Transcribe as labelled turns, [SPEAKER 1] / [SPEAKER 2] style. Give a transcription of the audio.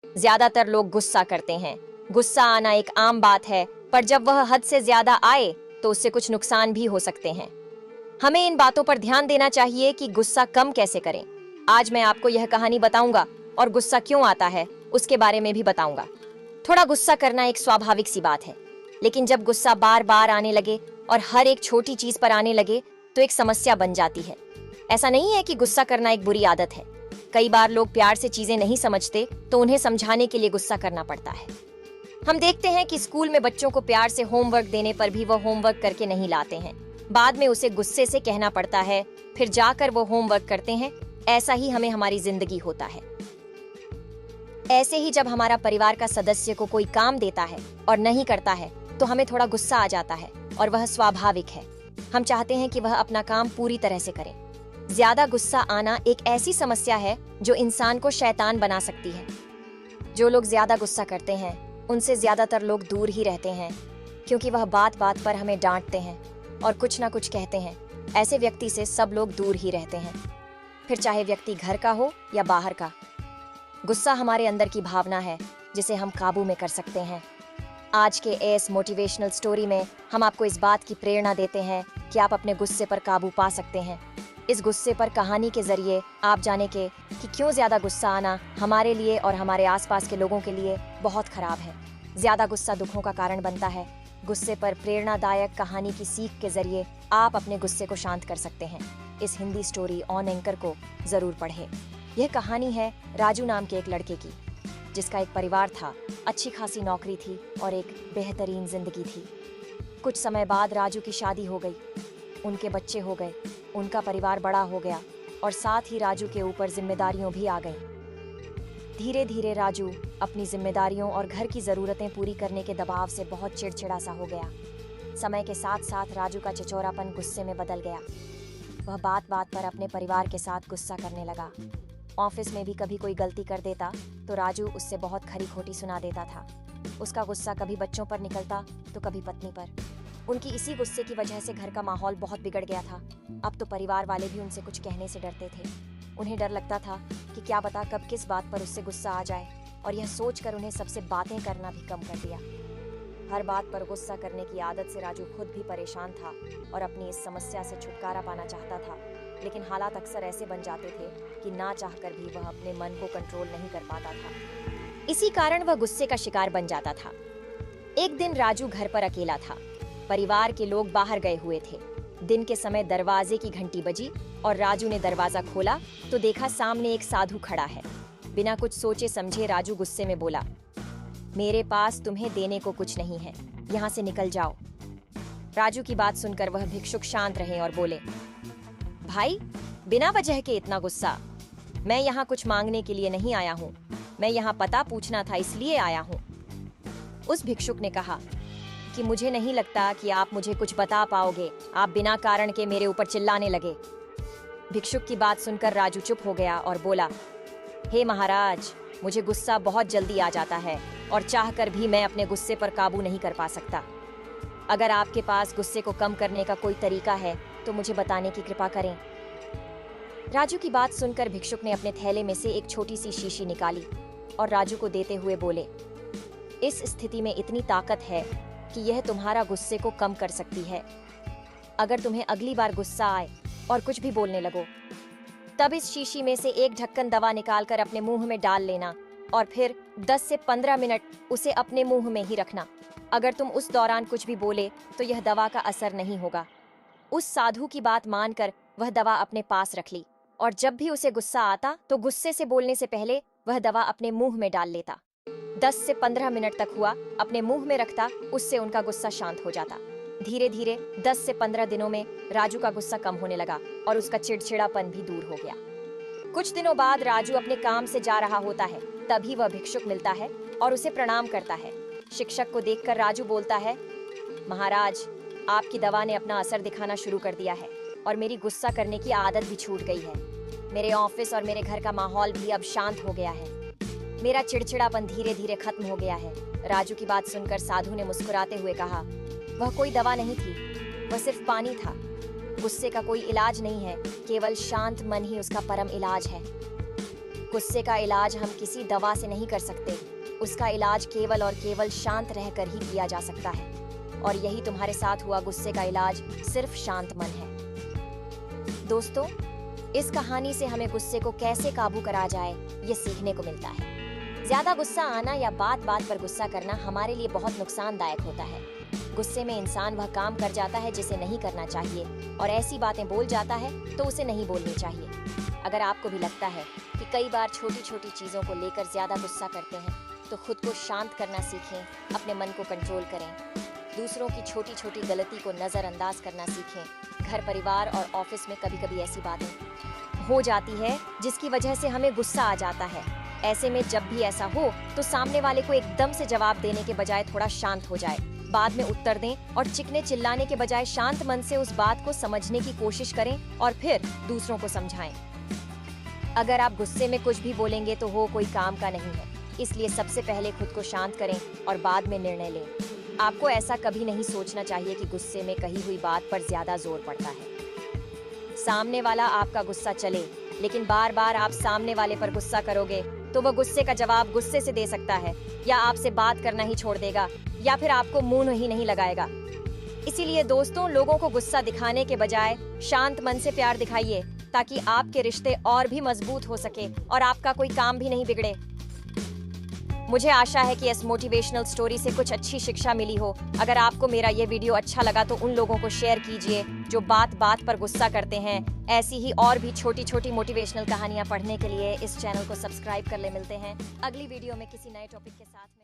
[SPEAKER 1] ज्यादातर लोग गुस्सा करते हैं। गुस्सा आना एक आम बात है, पर जब वह हद से ज्यादा आए तो उससे कुछ नुकसान भी हो सकते हैं। हमें इन बातों पर ध्यान देना चाहिए कि गुस्सा कम कैसे करें। आज मैं आपको यह कहानी बताऊंगा और गुस्सा क्यों आता है उसके बारे में भी बताऊंगा। थोड़ा गुस्सा करना एक स्वाभाविक सी बात है, लेकिन जब गुस्सा बार बार आने लगे और हर एक छोटी चीज पर आने लगे तो एक समस्या बन जाती है। ऐसा नहीं है कि गुस्सा करना एक बुरी आदत है। कई बार लोग प्यार से चीजें नहीं समझते तो उन्हें समझाने के लिए गुस्सा करना पड़ता है। हम देखते हैं कि स्कूल में बच्चों को प्यार से होमवर्क देने पर भी वो होमवर्क करके नहीं लाते हैं। बाद में उसे गुस्से से कहना पड़ता है, फिर जाकर वो होमवर्क करते हैं। ऐसा ही हमें हमारी जिंदगी होता है। ऐसे ही जब हमारा परिवार का सदस्य को कोई काम देता है और नहीं करता है तो हमें थोड़ा गुस्सा आ जाता है, और वह स्वाभाविक है। हम चाहते हैं कि वह अपना काम पूरी तरह से करे। ज्यादा गुस्सा आना एक ऐसी समस्या है जो इंसान को शैतान बना सकती है। जो लोग ज्यादा गुस्सा करते हैं उनसे ज्यादातर लोग दूर ही रहते हैं, क्योंकि वह बात बात पर हमें डांटते हैं और कुछ ना कुछ कहते हैं। ऐसे व्यक्ति से सब लोग दूर ही रहते हैं, फिर चाहे व्यक्ति घर का हो या बाहर का। गुस्सा हमारे अंदर की भावना है जिसे हम काबू में कर सकते हैं। आज के इस मोटिवेशनल स्टोरी में हम आपको इस बात की प्रेरणा देते हैं कि आप अपने गुस्से पर काबू पा सकते हैं। इस गुस्से पर कहानी के जरिए आप जाने के कि क्यों ज्यादा गुस्सा आना हमारे लिए और हमारे आसपास के लोगों के लिए बहुत खराब है। ज्यादा गुस्सा दुखों का कारण बनता है। गुस्से पर प्रेरणादायक कहानी की सीख के जरिए आप अपने गुस्से को शांत कर सकते हैं। इस हिंदी स्टोरी ऑन एंकर को जरूर पढ़ें। यह कहानी है राजू नाम के एक लड़के की, जिसका एक परिवार था, अच्छी खासी नौकरी थी और एक बेहतरीन जिंदगी थी। कुछ समय बाद राजू की शादी हो गई, उनके बच्चे हो गए, उनका परिवार बड़ा हो गया और साथ ही राजू के ऊपर जिम्मेदारियों भी आ गई। धीरे धीरे राजू अपनी जिम्मेदारियों और घर की जरूरतें पूरी करने के दबाव से बहुत चिड़चिड़ा सा हो गया। समय के साथ साथ राजू का चिचोरापन गुस्से में बदल गया। वह बात बात पर अपने परिवार के साथ गुस्सा करने लगा। ऑफिस में भी कभी कोई गलती कर देता तो राजू उससे बहुत खरी खोटी सुना देता था। उसका गुस्सा कभी बच्चों पर निकलता तो कभी पत्नी पर। उनकी इसी गुस्से की वजह से घर का माहौल बहुत बिगड़ गया था। अब तो परिवार वाले भी उनसे कुछ कहने से डरते थे। उन्हें डर लगता था कि क्या पता कब किस बात पर उससे गुस्सा आ जाए, और यह सोचकर उन्हें सबसे बातें करना भी कम कर दिया। हर बात पर गुस्सा करने की आदत से राजू खुद भी परेशान था और अपनी इस समस्या से छुटकारा पाना चाहता था, लेकिन हालात अक्सर ऐसे बन जाते थे कि ना चाहकर भी वह अपने मन को कंट्रोल नहीं कर पाता था। इसी कारण वह गुस्से का शिकार बन जाता था। एक दिन राजू घर पर अकेला था। परिवार के लोग बाहर गए हुए थे। दिन के समय दरवाजे की घंटी बजी और राजू ने दरवाजा खोला तो देखा सामने एक साधु खड़ा है। बिना कुछ सोचे समझे राजू गुस्से में बोला, मेरे पास तुम्हें देने को कुछ नहीं है, यहाँ से निकल जाओ। राजू की बात सुनकर वह भिक्षुक शांत रहे और बोले, भाई, बिना वजह के इतना गुस्सा? मैं यहाँ कुछ मांगने के लिए नहीं आया हूँ, मैं यहाँ पता पूछना था इसलिए आया हूँ। उस भिक्षुक ने कहा कि मुझे नहीं लगता कि आप मुझे कुछ बता पाओगे, आप बिना कारण के मेरे ऊपर चिल्लाने लगे। भिक्षुक की बात सुनकर राजू चुप हो गया और बोला, हे महाराज, मुझे गुस्सा बहुत जल्दी आ जाता है और चाहकर भी मैं अपने गुस्से पर काबू नहीं कर पा सकता। अगर आपके पास गुस्से को कम करने का कोई तरीका है तो मुझे बताने की कृपा करें। राजू की बात सुनकर भिक्षुक ने अपने थैले में से एक छोटी सी शीशी निकाली और राजू को देते हुए बोले, इस स्थिति में इतनी ताकत है कि यह तुम्हारा गुस्से को कम कर सकती है। अगर तुम्हें अगली बार गुस्सा आए और कुछ भी बोलने लगो, तब इस शीशी में से एक ढक्कन दवा निकालकर अपने मुंह में डाल लेना और फिर 10 से 15 मिनट उसे अपने मुंह में ही रखना। अगर तुम उस दौरान कुछ भी बोले तो यह दवा का असर नहीं होगा। उस साधु की बात मानकर वह दवा अपने पास रख ली और जब भी उसे गुस्सा आता तो गुस्से से बोलने से पहले वह दवा अपने मुंह में डाल लेता। 10 से 15 मिनट तक हुआ, अपने मुंह में रखता, उससे उनका गुस्सा शांत हो जाता। धीरे धीरे 10 से 15 दिनों में राजू का गुस्सा कम होने लगा और उसका चिड़चिड़ापन भी दूर हो गया। कुछ दिनों बाद राजू अपने काम से जा रहा होता है, तभी वह भिक्षुक मिलता है और उसे प्रणाम करता है। शिक्षक को देखकर राजू बोलता है, महाराज, आपकी दवा ने अपना असर दिखाना शुरू कर दिया है और मेरी गुस्सा करने की आदत भी छूट गई है। मेरे ऑफिस और मेरे घर का माहौल भी अब शांत हो गया है। मेरा चिड़चिड़ापन धीरे धीरे खत्म हो गया है। राजू की बात सुनकर साधु ने मुस्कुराते हुए कहा, वह कोई दवा नहीं थी, वह सिर्फ पानी था। गुस्से का कोई इलाज नहीं है, केवल शांत मन ही उसका परम इलाज है। गुस्से का इलाज हम किसी दवा से नहीं कर सकते। उसका इलाज केवल और केवल शांत रहकर ही किया जा सकता है। और यही तुम्हारे साथ हुआ। गुस्से का इलाज सिर्फ शांत मन है। दोस्तों, इस कहानी से हमें गुस्से को कैसे काबू करा जाए, ये सीखने को मिलता है। ज्यादा गुस्सा आना या बात बात पर गुस्सा करना हमारे लिए बहुत नुकसानदायक होता है। गुस्से में इंसान वह काम कर जाता है जिसे नहीं करना चाहिए और ऐसी बातें बोल जाता है तो उसे नहीं बोलनी चाहिए। अगर आपको भी लगता है कि कई बार छोटी छोटी चीजों को लेकर ज्यादा गुस्सा करते हैं, तो खुद को शांत करना सीखें, अपने मन को कंट्रोल करें, दूसरों की छोटी छोटी गलती को नजरअंदाज करना सीखें। घर, परिवार और ऑफिस में कभी कभी ऐसी बातें हो जाती है जिसकी वजह से हमें गुस्सा आ जाता है। ऐसे में जब भी ऐसा हो तो सामने वाले को एकदम से जवाब देने के बजाय थोड़ा शांत हो जाए, बाद में उत्तर दें और चिकने चिल्लाने के बजाय शांत मन से उस बात को समझने की कोशिश करें और फिर दूसरों को समझाएं। अगर आप गुस्से में कुछ भी बोलेंगे तो वो कोई काम का नहीं है। इसलिए सबसे पहले खुद को शांत करें और बाद में निर्णय लें। आपको ऐसा कभी नहीं सोचना चाहिए कि गुस्से में कही हुई बात पर ज्यादा जोर पड़ता है। सामने वाला आपका गुस्सा चले, लेकिन बार बार आप सामने वाले पर गुस्सा करोगे तो वह गुस्से का जवाब गुस्से से दे सकता है, या आपसे बात करना ही छोड़ देगा, या फिर आपको मुंह ही नहीं लगाएगा। इसीलिए दोस्तों, लोगों को गुस्सा दिखाने के बजाय शांत मन से प्यार दिखाइए, ताकि आपके रिश्ते और भी मजबूत हो सके और आपका कोई काम भी नहीं बिगड़े। मुझे आशा है कि इस मोटिवेशनल स्टोरी से कुछ अच्छी शिक्षा मिली हो। अगर आपको मेरा ये वीडियो अच्छा लगा तो उन लोगों को शेयर कीजिए जो बात बात पर गुस्सा करते हैं। ऐसी ही और भी छोटी छोटी मोटिवेशनल कहानियां पढ़ने के लिए इस चैनल को सब्सक्राइब कर ले। मिलते हैं अगली वीडियो में किसी नए टॉपिक के साथ।